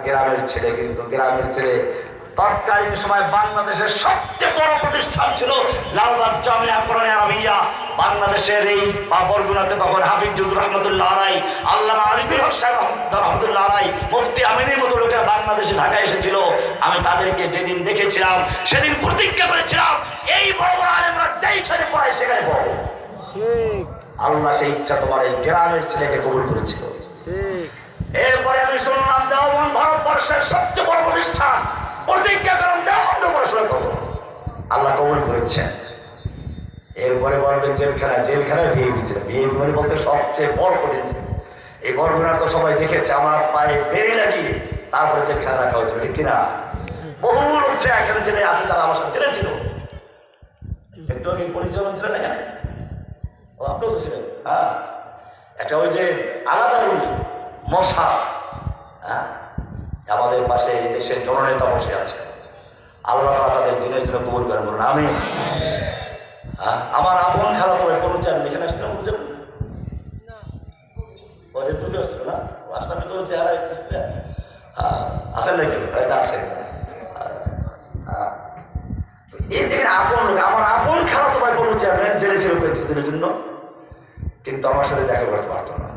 গ্রামের ছেলে, কিন্তু গ্রামের ছেলে তৎকালীন সময় বাংলাদেশের সবচেয়ে বড় প্রতিষ্ঠান ছিল লালবাগ জামিয়া কোরআনে আরবিয়া। বাংলাদেশের এই বরগুনাতে তখন হাফিজুর রহমতুল্লাহ আলাই, আল্লামা আলিফুল হক সাহেব রহমতুল্লাহ আলাই, মুফতি আমিনের মতো লোকেরা বাংলাদেশে ঢাকায় এসেছিল। আমি তাদেরকে যেদিন দেখেছিলাম সেদিন প্রতিজ্ঞা করেছিলাম এই বড় বড় আলেমরা যেইখানে পড়ায় সেখানে পড়ো। আল্লাহ সেই ইচ্ছা তোমার এই গ্রামের ছেলেকে কবুল করেছিল। এরপরে আমি শুনলাম দেওবন্দ ভারতবর্ষের সবচেয়ে বড় প্রতিষ্ঠান, প্রতিজ্ঞা করুন দেওবন্দ পড়াশোনা করবো, আল্লাহ কবুল করেছেন। এরপরে বলবেন জেলখানায় বিয়ে দিয়েছিল। বিয়ে মানে বলতে সবচেয়ে বড় কঠিন ছিল। এই বরগুনার তো সবাই দেখেছে, আমার পায়ে বেড়ে লাগিয়ে তারপরে জেলখানা রাখা হয়েছিল, ঠিক কিনা? বহু লোক সে এখানে জেলে আছে, তারা আমার সাথে ছিল। একটু আগে পরিচালন ছিলেন এখানে, ও আপনিও তো ছিলেন। হ্যাঁ, একটা ওই যে আলাদা রুলি মশা, হ্যাঁ, আমাদের পাশে এই দেশের জননেতা বসে আছে। আল্লাহ তাআলা তাদের দিনের জন্য কবুল করেন, বলুন আমিন। হ্যাঁ, আমার আপন খারাপ হবে পৌঁছান এখানে আসলে বুঝেন ওদের তুলে আসছিল না, আসলে আমি তো চেহারা আসেন নাকি? হয়তো আছে। এই দেখেন আপন লোক, আমার আপন খারাপ ভাই পৌঁছান জেলে ছিল কয়েকদিনের জন্য, কিন্তু আমার সাথে দেখা করতে পারতো না।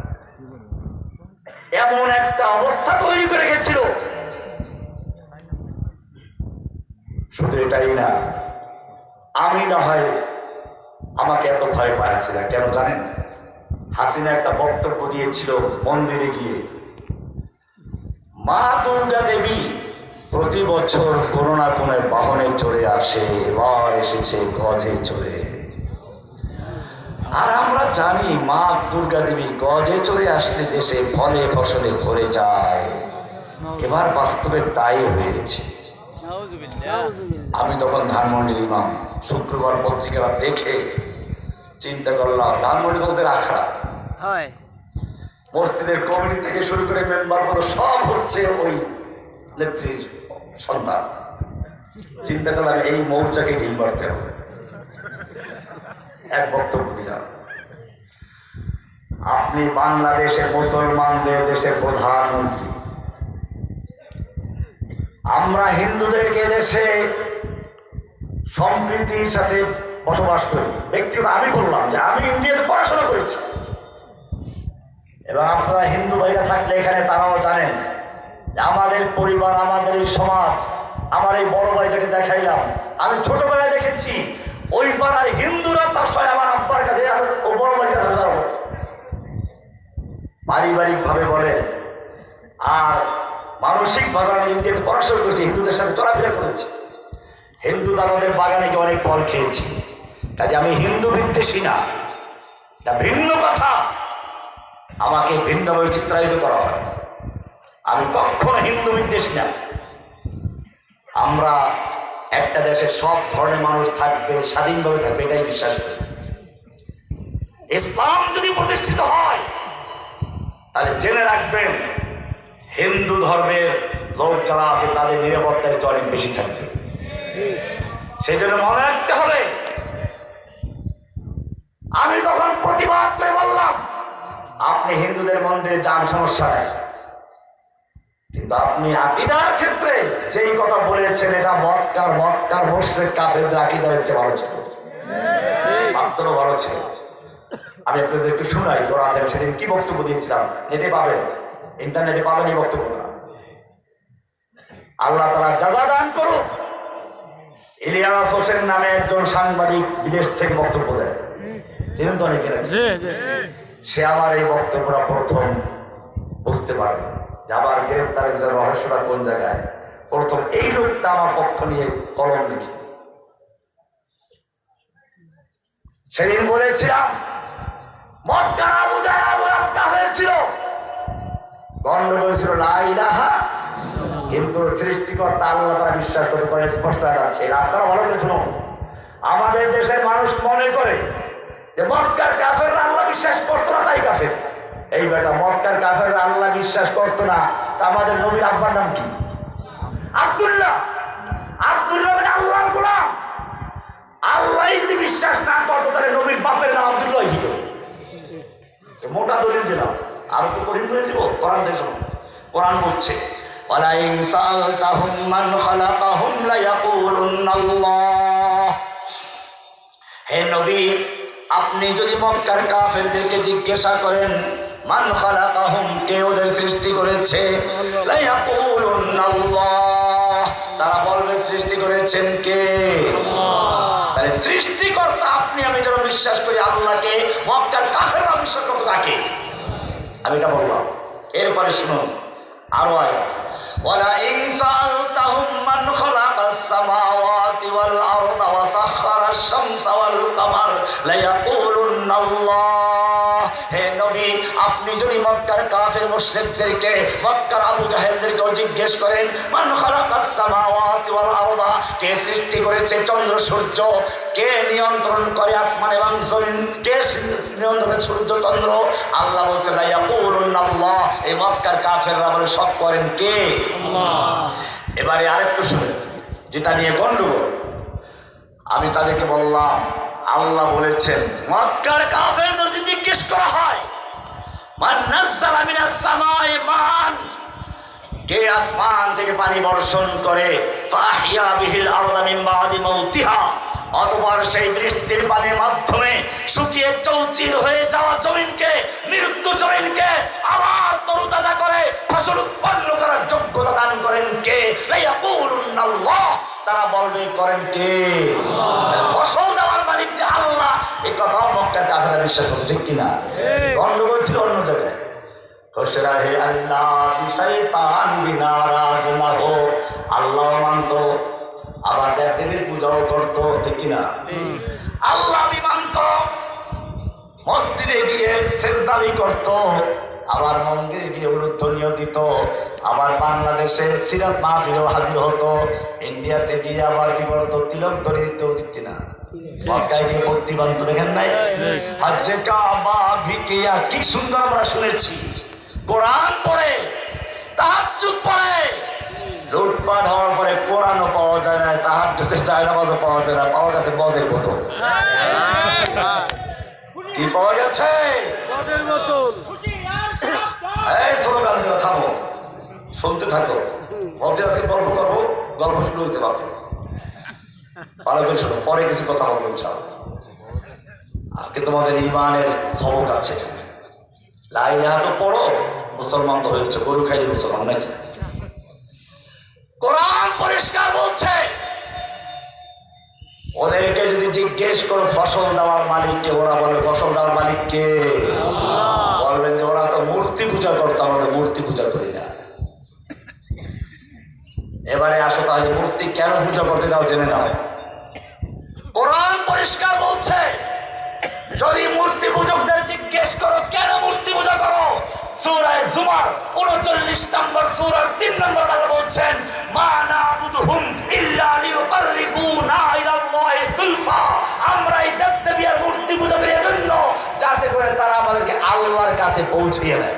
এমন একটা অবস্থা তৈরি করে গেছিল। শুধু এটাই না, আমি না হয় আমাকে এত ভয় পাইছিল কেন জানেন? হাসিনা একটা বক্তব্য দিয়েছিল মন্দিরে গিয়ে, মা দুর্গা দেবী প্রতি বছর কোনো না কোনো বাহনে চড়ে আসে, এবার এসেছে গজে চড়ে। আর আমরা জানি মা দুর্গা দেবী গজে চড়ে আসলে দেশে ফলে ফসলে ভরে যায়। এবার বাস্তবে তাই হয়েছে। আমি তখন ধানমন্ডির ইমাম, শুক্রবার পত্রিকাটা দেখে চিন্তা করলাম ধানমন্ডি তো ওদের আখড়া, মসজিদের কমিটি থেকে শুরু করে মেম্বার পদ সব হচ্ছে ওই নেত্রীর সন্তান। চিন্তা করলাম এই মৌচাকে ঢিল মারতে হবে। এক বক্তব্য দিলাম, আপনি বাংলাদেশের মুসলমানদের দেশের প্রধানমন্ত্রী, আমরা হিন্দুদেরকে দেশে সম্প্রীতির সাথে বসবাস করি। ব্যক্তিগত আমি বললাম যে আমি ইন্ডিয়াতে পড়াশোনা করেছি, এবং আপনারা হিন্দু ভাইরা থাকলে এখানে তারাও জানেন যে আমাদের পরিবার, আমাদের এই সমাজ, আমার এই বড় ভাই যাকে দেখাইলাম, আমি ছোটবেলায় দেখেছি ওই পাড়ার হিন্দুরা তার সঙ্গে আমার আব্বার কাছে ও বড় ভাইয়ের কাছে পারিবারিক ভাবে বলে। আর মানসিকভাবে আমি ইন্ডিয়াতে পড়াশোনা করেছি, হিন্দুদের সাথে চলাফেরা করেছি, হিন্দু দাদাদের বাগানে গিয়ে অনেক ফল খেয়েছি। কাজে আমি হিন্দু বিদ্বেষী না, এটা ভিন্ন কথা। আমাকে ভিন্নভাবে চিত্রায়িত করা হয়, আমি কখনো হিন্দু বিদ্বেষী না। আমরা একটা দেশে সব ধরনের মানুষ থাকবে, স্বাধীনভাবে থাকবে, এটাই বিশ্বাস করি। ইসলাম যদি প্রতিষ্ঠিত হয় তাহলে জেনে রাখবেন হিন্দু ধর্মের লোক যারা আছে তাদের নিরাপত্তা একটু অনেক বেশি থাকবে। সেই জন্য মনে রাখতে হবে। আমি তখন প্রতিবাদ করে বললাম আপনি হিন্দুদের মন্দিরে যান, সমস্যা নেই, কিন্তু আপনি আকীদার ক্ষেত্রে যেই কথা বলেছেন এটা মক্কার মুশরিক কাফেরদের আকীদা হচ্ছে ভালো ছিল, বাস্তবে ভালো ছিল। আমি আপনাদের একটু শোনাই কোরআন থেকে সেদিন কি বক্তব্য দিয়েছিলাম, নেটে পাবেন, ইন্টারনেটে পাবেন এই বক্তব্যটা। আল্লাহ তাআলা জাযা দান করুন। ইলিয়াস হোসেন নামে একজন সাংবাদিক বিদেশ থেকে বক্তব্য দেয়, চিনেন তো অনেকে, সে আমার এই বক্তব্যটা প্রথম বুঝতে পারে যে আমার গ্রেপ্তারের রহস্যটা কোন জায়গায়। প্রথম এই লোকটা আমার পক্ষ নিয়ে কলম লিখে সেদিন বলেছিলাম মক্কার আবু জাহল কাফের ছিল, গন্ডগোল ছিল লা ইলাহা, কিন্তু সৃষ্টিকর্তা আল্লাহ তারা বিশ্বাস করতে পারে, স্পষ্ট হয়ে যাচ্ছে। আপনারা ভালো করে শুনুন, আমাদের দেশের মানুষ মনে করে যে মক্কার কাফেররা আল্লাহ বিশ্বাস করতো না তাই কাফের। এই বেটা, মক্কার কাফেররা আল্লাহ বিশ্বাস করতো না, তা আমাদের নবীর আব্বার নাম কি? আব্দুল্লাহ। আব্দুল্লাহ মানে আল্লাহর গোলাম। আল্লাহ যদি বিশ্বাস না করতো তাহলে নবীর বাপের নাম আব্দুল্লাহ কি করে? মোটা দলিল দিলাম, আর তো কঠিন দলিল দিব। কোরআন থেকে শুনুন, কোরআন বলছে ওয়ালাইন সাআলতাহুম মান খালাকাহুম লায়াকুলুন্নাল্লাহ। হে নবী, আপনি যদি মক্কার কাফেরদেরকে জিজ্ঞাসা করেন মান খালাকাহুম, কে ওদের সৃষ্টি করেছে, লায়াকুলুন্নাল্লাহ, তারা বলবে সৃষ্টি করেছেন কে? তাহলে সৃষ্টিকর্তা আপনি আমি যেন বিশ্বাস করি আল্লাহকে, মক্কার কাফেররা বিশ্বাস করতো কাকে? আমি এটা বললাম। এরপরে শুনুন আরো আয়াত, ওয়ালাইন সাআলতাহুম মান খালাকাস সামাওয়াতি ওয়াল আরদা ওয়া সাখখারাশ শামসা ওয়াল কামার লায়াকুলুন্নাল্লাহ। হে নবী, আপনি যদি মক্কার কাফের মুশরিকদেরকে, মক্কার আবু জাহেলদেরকেও জিজ্ঞেস করেন মান খালাকাস সামাওয়াতি ওয়াল আরদা, কে সৃষ্টি করেছে চন্দ্র সূর্য, কে নিয়ন্ত্রণ করে আসমান এবং জমিন, কে নিয়ন্ত্রণ করে সূর্য চন্দ্র, আল্লাহ বলছে লায়াকুলুন্নাল্লাহ। এই মক্কার কাফেররা বলে সব করেন কে? আল্লাহ। এবারে আরেকটু শুনে যেটা নিয়ে গন্ডগোল, আমি তাদেরকে বললাম আল্লাহ বলেছেন মক্কার কাফেরদের যদি জিজ্ঞেস করা হয় মান নাযালা মিনাস সামাই মান, কে আসমান থেকে পানি বর্ষণ করে, ফাহিয়া বিহিল আরদা মিন বাদি মাউতিহা, অতঃপর সেই বৃষ্টির পানির মাধ্যমে শুকিয়ে চৌচির হয়ে যাওয়া জমিনকে, মৃত্যু জমিনকে আবার তরুতাজা করে ফসল উৎপন্ন করার যোগ্যতা দান করেন কে? লায়াকুলুন্নাল্লাহ, তারা বলবে করেন কে? ফসল দেওয়ার মালিক যে আল্লাহ, এই কথাও মক্কার কাফেররা বিশ্বাস করত, ঠিক কিনা? গন্ডগোল ছিল অন্য জায়গায়। খুশরা হে আল্লাহ বিশাইতান বিনারাজ না হো, আল্লাহ মানত, আবার দেব দেবীর পূজাও করতো, ঠিক কিনা? আল্লাহ মানত, মসজিদে গিয়ে সেজদাবি করতো, আবার মন্দিরে গিয়ে উলুধ্বনিও দিত, আবার বাংলাদেশে সিরাত মাহফিলেও হাজির হতো, ইন্ডিয়াতে গিয়ে আবার কি করতো, তিলক ধরে দিত, ঠিক কিনা? মক্কায় গিয়ে প্রতিবান্ত দেখেন নাই? হজ্জে কাবা ভিকিয়া, কি সুন্দর আমরা শুনেছি। কোরআন পড়ে, তাহাজ্জুদ পড়ে, লুটপাট হওয়ার পরে কোরআনও পাওয়া যায় না, তাহাজ্জুদের জায়নামাজও পাওয়া যায় না, পাওয়া গেছে মদের বোতল। কি পাওয়া গেছে? মদের বোতল। এই স্লোগান দেওয়া থামো, শুনতে থাকো। বলতে আজকে গল্প করবো, গল্প শুরু হয়েছে মাত্র, ভালো করে শোনো, পরে কিছু কথা বলবো ইনশাআল্লাহ। আজকে তোমাদের ঈমানের সবক আছে, লা ইলাহা তো পড়ো, মুসলমান তো হয়েছে, গরু খাইলে মুসলমান নাকি? কোরআন পরিষ্কার বলছে, ওদেরকে যদি জিজ্ঞেস করো ফসল দেওয়ার মালিককে, ওরা বলবে ফসল দেওয়ার মালিককে? বলবেন যে ওরা তো মূর্তি পূজা করতো, আমরা তো মূর্তি পূজা করি না। এবারে আসো তাহলে মূর্তি কেন পূজা করতে দাও জেনে নাও। কোরআন পরিষ্কার বলছে, যদি মূর্তি পূজকদের জিজ্ঞেস করো কেন মূর্তি পূজা করো, সূরা জুমার 39 নম্বর সূরার 3 নম্বর আয়াতে বলছেন মা নাবুদুহুম ইল্লা লিয়ুকাররিবুনা ইলাল্লাহি যুলফা, আমরা এই দেবদেবী আর মূর্তি পূজা করি এজন্য যাতে করে তারা আমাদেরকে আল্লাহর কাছে পৌঁছিয়ে দেয়।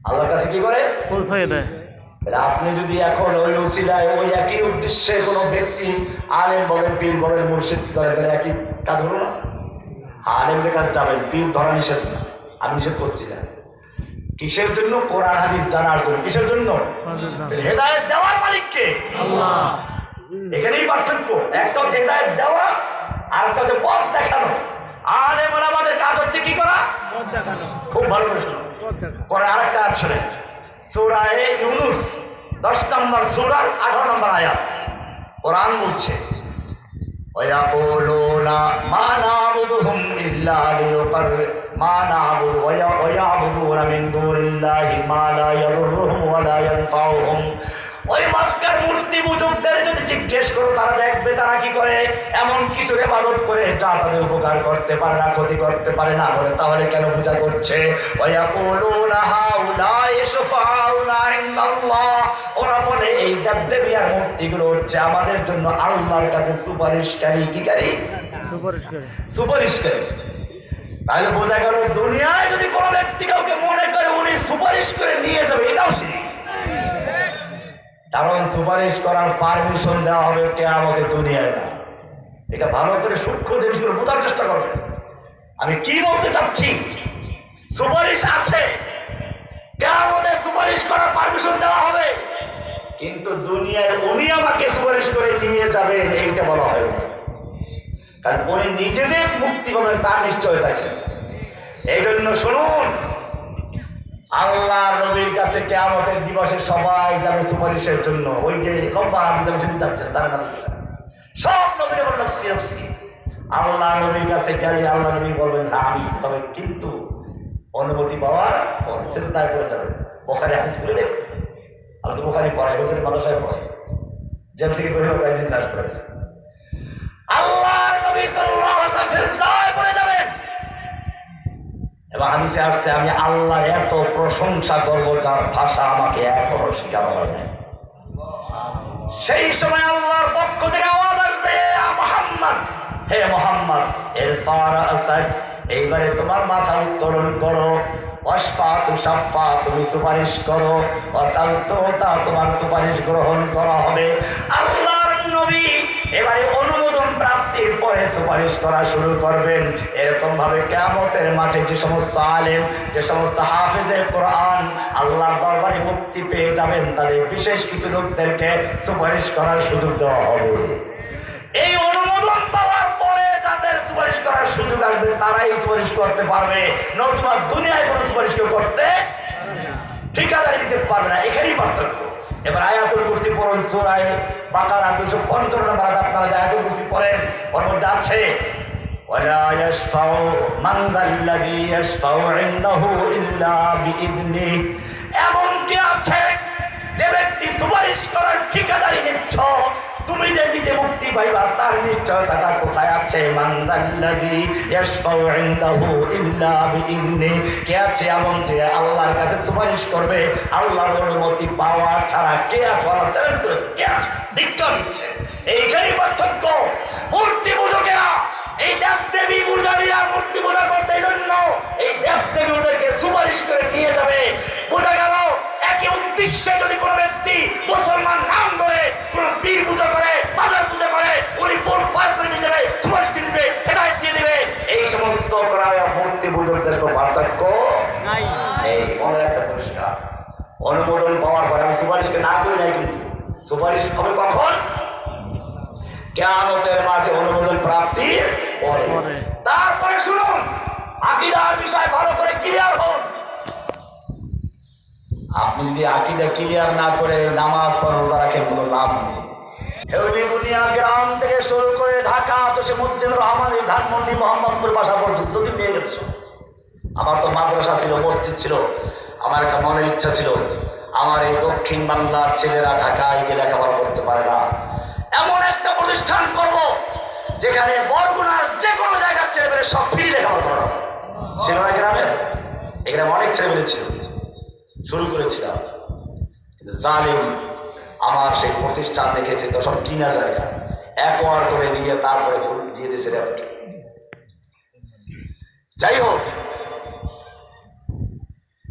আল্লাহর কাছে কি করে? পৌঁছিয়ে দেয়। আপনি যদি এখন ওই উসিলায় ওই একই উদ্দেশ্যে কোনো ব্যক্তি আলেম বলেন, পীর বলেন, মুর্শিদ ধরে, তাহলে একই কাজ হলো না? আলেমদের কাছে যাবেন, পীর ধরা নিষেধ না, আমি নিষেধ করছি না। কিসের জন্য? কোরআন হাদিস জানার জন্য। কিসের জন্য? হেদায়েত দেওয়ার মালিককে আল্লাহ। এখানেই পার্থক্য, একটা হচ্ছে হেদায়েত দেওয়া, আর একটা হচ্ছে পথ দেখানো। আলেম ওলামাদের কাজ হচ্ছে কি করা? পথ দেখানো। খুব ভালো প্রশ্ন করে। আরেকটা আয়াত শুনেন, সূরা ইউনূস 10 নম্বর সূরার 18 নম্বর আয়াত। কোরআন বলছে ওয়ায়াকুলুনা মা নাবুদুহুম ইল্লা ওয়ায়াবুদুনা মিন দুনিল্লাহি মা লা ইয়াদুররুহুম ওয়া লা ইয়ানফাউহুম। ওই মক্কার মূর্তি পূজকদের যদি জিজ্ঞেস করো, তারা দেখবে তারা কি করে, এমন কিছু ইবাদত করে যা তাদের উপকার করতে পারে না, ক্ষতি করতে পারে না। বলে তাহলে কেন পূজা করছে? ওয়ায়াকুলুনা হাউলাই শুফাউনা ইনদাল্লাহ, ওরা বলে এই দেবদেবী আর মূর্তিগুলো হচ্ছে আমাদের জন্য আল্লাহর কাছে সুপারিশকারী। কি কারী? সুপারিশকারী। সুপারিশকারী। তাহলে বোঝা গেল দুনিয়ায় যদি কোনো ব্যক্তি কাউকে মনে করে উনি সুপারিশ করে নিয়ে যাবে, এটাও শিরক। কারণ সুপারিশ করার পারমিশন দেওয়া হবে কিয়ামতের দুনিয়ায় না। এটা ভালো করে সূক্ষ্ম জিনিসগুলো বোঝার চেষ্টা করবে। আমি কি বলতে চাচ্ছি, সুপারিশ আছে, কিয়ামতে সুপারিশ করার পারমিশন দেওয়া হবে, কিন্তু দুনিয়ায় উনি আমাকে সুপারিশ করে নিয়ে যাবেন এইটা বলা হয় না। কারণ উনি নিজেদের মুক্তি পাবেন তার নিশ্চয়তা কি। এই জন্য শুনুন, আল্লাহ নবীর কাছে কিয়ামতের দিবসে সবাই যাবে সুপারিশের জন্য। ওই যে লম্বা যাচ্ছেন তার নাম সব নবীর বলল নফসি নফসি। আল্লাহ নবীর কাছে গেলে আল্লাহ নবী বলবেন না আমি, তবে কিন্তু অনুমতি পাওয়ার পরে সেজদায় পড়ে যাবেন। বোখারি হাদিস করে দেখুন, আমি তো বোখারি পড়াই, বোখারি মাদ্রাসায় পড়াই, জেল থেকে বের হয়ে কয়েকদিন ক্লাস করেছে। আল্লাহর নবী সাল্লাল্লাহু আলাইহি ওয়াসাল্লাম সেজদায় পড়ে যাবেন এবং হাদিসে আসছে আমি আল্লাহ এত প্রশংসা করবো যার ভাষা আমাকে এখনো শেখানো হয় নাই। সেই সময় আল্লাহর পক্ষ থেকে আওয়াজ আসবে মুহাম্মদ, হে মুহাম্মদ ইরফা রাসাক, এইবারে তোমার মাথা উত্তোলন করো। ওয়াশফাতু শাফা, তুমি সুপারিশ করো। ওয়াসালতু তা, তোমার সুপারিশ গ্রহণ করা হবে। আল্লাহর নবী এবারে অনুমোদন প্রাপ্তির পরে সুপারিশ করা শুরু করবেন। এরকম ভাবে কিয়ামতের মাঠে যে সমস্ত আলেম, যে সমস্ত হাফেজে কোরআন আল্লাহর দরবারে মুক্তি পেয়ে যাবেন, তাদের বিশেষ কিছু লোকদেরকে সুপারিশ করার সুযোগ দেওয়া হবে। এই অনুমোদন পাওয়ার পরে যাদের সুপারিশ করার সুযোগ আসবে তারাই সুপারিশ করতে পারবে, নতুবা দুনিয়ায় কোনো সুপারিশ কেউ করতে ঠিকাদারি দিতে পারবে না। এখানেই পার্থক্য। এবার আয়াতুল কুরসি পড়ুন, সূরা বাকারা 255 নম্বর আয়াত। আপনারা যে আয়াতুল কুরসি পড়েন ওর মধ্যে আছে ওয়ালা ইয়াশফাউ মান যাল্লাযী ইয়াশফাউ ইনদাহু ইল্লা বিইذনিহি। এমন কি আছে যে ব্যক্তি সুপারিশ করার ঠিকাদারি নিচ্ছ, তুমি যে নিজে মুক্তি পাইবা তার নিশ্চয়তাটা কোথায় আছে? মান যাল্লাযী ইয়াশফাউ ইনদাহু ইল্লা বিইذনিহি। কে আছে এমন যে আল্লাহর কাছে সুপারিশ করবে আল্লাহর অনুমতি পাওয়া ছাড়া? কে আছে? আল্লাহ চ্যালেঞ্জ করেছে, কে আছে? দীক্ষা দিচ্ছেন। এইখানেই পার্থক্য। মূর্তি পূজকেরা এই দেবদেবী পূজারীরা মূর্তি পূজা করতে, এই জন্য এই দেবদেবী ওদেরকে সুপারিশ করে নিয়ে যাবে। বোঝা গেল একই উদ্দেশ্যে যদি কোনো ব্যক্তি মুসলমান নাম ধরে কোনো পীর পূজা করে, বাজার পূজা করে, উনি বোন পার করে নিয়ে যাবে, সুপারিশ করে দিবে, হেদায়েত দিয়ে দিবে। এই সমস্ত মূর্তি পূজকদের কোনো পার্থক্য এই মনে একটা পরিষ্কার। অনুমোদন পাওয়ার পরে আমি সুপারিশকে না করি নাই, কিন্তু সুপারিশ হবে কখন? কিয়ামতের মাঝে অনুমোদন প্রাপ্তির পরে। তারপরে শুনুন, আকীদার বিষয় ভালো করে ক্লিয়ার হন। আপনি যদি আকীদা ক্লিয়ার না করে নামাজ পড়া রোজা রাখেন কোনো লাভ নেই। হেউলি বুনিয়া গ্রাম থেকে শুরু করে ঢাকা জসিমউদ্দিন রহমানের ধানমন্ডি মোহাম্মদপুর বাসা পর্যন্ত দুদিন নিয়ে গেছে। আমার তো মাদ্রাসা ছিল, মসজিদ ছিল, আমার একটা মনের ইচ্ছা ছিল আমার এই দক্ষিণ বাংলার ছেলেরা ঢাকায় গিয়ে লেখাপড়া করতে পারে না, এমন একটা প্রতিষ্ঠান করব যেখানে বরগুনার যে কোনো জায়গার ছেলেমেয়ে সব ফ্রি লেখাপড়া করা হবে। ছিল না গ্রামের? এখানে অনেক ছেলেমেয়ে ছিল, শুরু করেছিলাম। জালিম আমার সেই প্রতিষ্ঠান দেখেছে তো সব কিনা জায়গা একবার করে নিয়ে তারপরে দিয়ে দিয়েছে র্যাপটে। যাই হোক,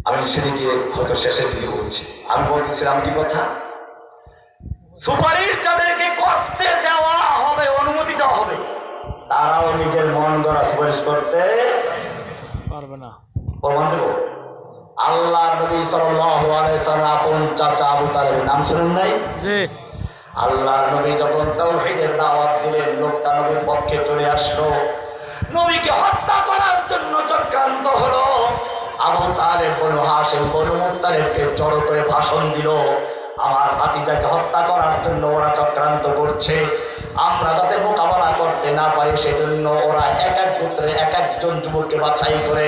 আমি সেদিকে হয়তো শেষের দিকে বলছি। আমি বলতেছিলাম কি কথা, সুপারিশ যাদেরকে করতে দেওয়া হবে, অনুমতি দেওয়া হবে, তারাও নিজের মন গড়া সুপারিশ করতে পারবে না। প্রমাণ দেব, আল্লাহ নবী সাল্লাল্লাহু আলাইহি ওয়াসাল্লাম আপন চাচা আবু তালেবের নাম শুনেন নাই? জি। আল্লাহর নবী যখন তাওহীদের দাওয়াত দিলেন, লোকটা নবীর পক্ষে চলে আসলো, নবীকে হত্যা করার জন্য চক্রান্ত হলো। আবু তালেব বনু হাশিম বনু মুত্তালিবকে জড়ো করে ভাষণ দিল, আমার ভাতিজাকে হত্যা করার জন্য ওরা চক্রান্ত করছে, আমরা যাতে মোকাবেলা করতে না পারি সেজন্য ওরা এক এক গোত্রে এক একজন যুবককে বাছাই করে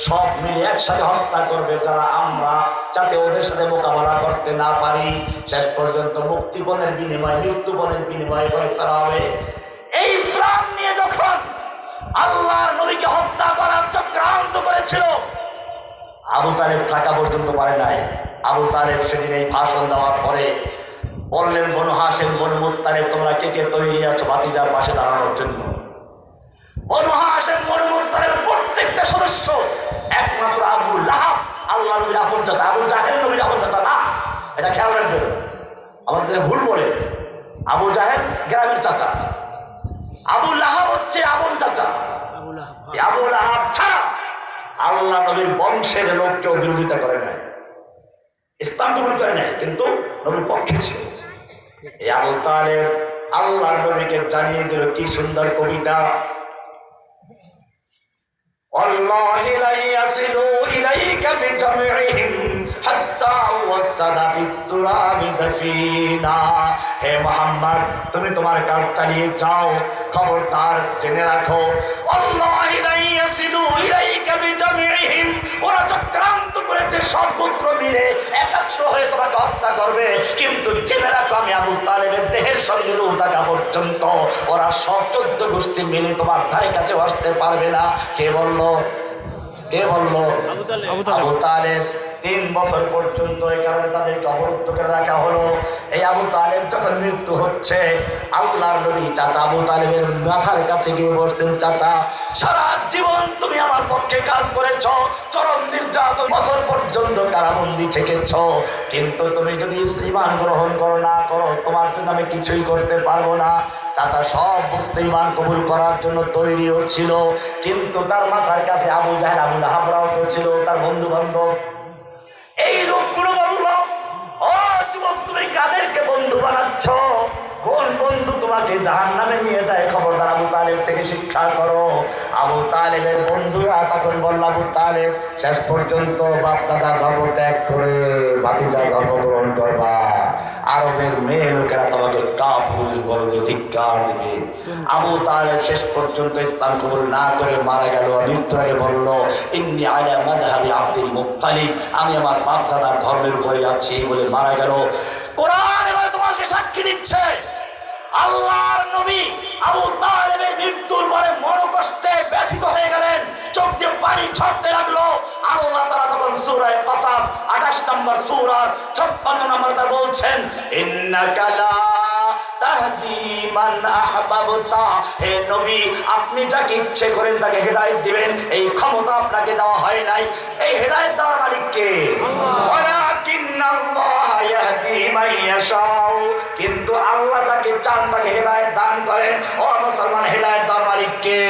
সব মিলে একসাথে হত্যা করবে, যারা আমরা যাতে ওদের সাথে মোকাবেলা করতে না পারি। শেষ পর্যন্ত মুক্তিপণের বিনিময়ে, মৃত্যুপণের বিনিময়ে ফয়সালা হবে। এই প্ল্যান নিয়ে যখন আল্লাহর নবীকে হত্যা করার চক্রান্ত করেছিল, আবু তালেব থাকা পর্যন্ত পারে নাই। আবু তালেব সেদিন এই ভাষণ দেওয়ার পরে বললেন, বনু হাশিম বনু মুত্তালিব তোমরা কে কে তৈরি আছো ভাতিজার পাশে দাঁড়ানোর জন্য? বনু হাশিম বনু মুত্তালিবের প্রত্যেকটা সদস্য, একমাত্র আবু লাহাব আল্লাহ নবীর আপন চাচা, আবু জাহেল নবীর আপন চাচা না, এটা খেয়াল রাখবেন, আমাদের ভুল বলে। আবু জাহেল গ্রামের চাচা, আবু লাহাব হচ্ছে আপন চাচা। আবু লাহাব ছাড়া আল্লাহ নবীর বংশের লোক কেউ বিরোধিতা করে নাই। ইসলাম কবুল করে নাই, কিন্তু নবীর পক্ষে ছিল। এই আবু তালেব আল্লাহর নবীকে জানিয়ে দিল কি সুন্দর কবিতা, والله لن يصلوا إليك بجمعهم حتى وصل في التراب دفينا। হে মুহাম্মদ, তুমি তোমার কাজ চালিয়ে যাও, খবরদার জেনে রাখো, والله لن يصلوا إليك بجمعهم, ওরা চক্রান্ত করেছে সব গোত্র মিলে একাত্র হয়ে তোমাকে হত্যা করবে, কিন্তু জেনে রাখো আমি আবু তালেবের দেহের সঙ্গে রূহ থাকা পর্যন্ত ওরা সব 14 গোষ্ঠী মিলে তোমার ধারে কাছে আসতে পারবে না। কে বললো? কে বললো? আবু তালেব। 3 বছর পর্যন্ত এই কারণে তাদেরকে অবরুদ্ধ করে রাখা হলো। এই আবু তালেব যখন মৃত্যু হচ্ছে, আল্লাহর নবী চাচা আবু তালেবের মাথার কাছে গিয়ে বলছেন, চাচা সারা জীবন তুমি আমার পক্ষে কাজ করেছ, চরম নির্যাতন বছর পর্যন্ত কারাবন্দি থেকেছ, কিন্তু তুমি যদি ঈমান গ্রহণ করো না করো, তোমার জন্য আমি কিছুই করতে পারবো না। চাচা সব বুঝতে ঈমান কবুল করার জন্য তৈরিও ছিল, কিন্তু তার মাথার কাছে আবু জাহেল আবু লাহাবরাও তো ছিল, তার বন্ধু বান্ধব। এই লোকগুলো বলল, ও যুবক, তুমি কাদেরকে বন্ধু বানাচ্ছ? কোন বন্ধু তোমাকে জাহান্নামে নিয়ে যায়? খবরদার আবু তালেব থেকে শিক্ষা করো। আবু তালেবের বন্ধুরা তখন বলল, আবু তালেব শেষ পর্যন্ত বাপ দাদার ধর্ম ত্যাগ করে ভাতিজার ধর্ম গ্রহণ করবা, আরবের মেয়ে লোকেরা তোমাকে কাপুরুষ বলবে, ধিক্কার দিবে। আবু তালেব শেষ পর্যন্ত ইসলাম কবুল না করে মারা গেল। মৃত্যুর আগে বলল, ইন্নী আলা মাযহাবি আব্দুল মুত্তালিব, আমি আমার বাপ দাদার ধর্মের উপরে আছি বলে মারা গেল। কোরআন এবার তোমাকে সাক্ষী দিচ্ছে, আল্লাহর নবী আবু তালেবের মৃত্যুর পরে মনোকষ্টে ব্যথিত হয়ে গেলেন, চোখ দিয়ে পানি ঝরতে লাগলো। আল্লাহ তাআলা তখন সূরা কাসাস 28 নম্বর সূরার 56 নম্বর তা বলছেন, ইন্নাকা লা তাহদি মান আহবাবতা, হে নবী আপনি যাকে ইচ্ছে করেন তাকে হেদায়েত দিবেন, এই ক্ষমতা আপনাকে দেওয়া হয় নাই। এই হেদায়েত দেওয়ার মালিক কে? ওয়ালাকিন্নাল্লাহা ইয়াহদি মান ইয়াশাউ, কিন্তু আল্লাহ যাকে চান তাকে হেদায়েত দান করেন। ও মুসলমান, হেদায়েত দেওয়ার মালিক কে?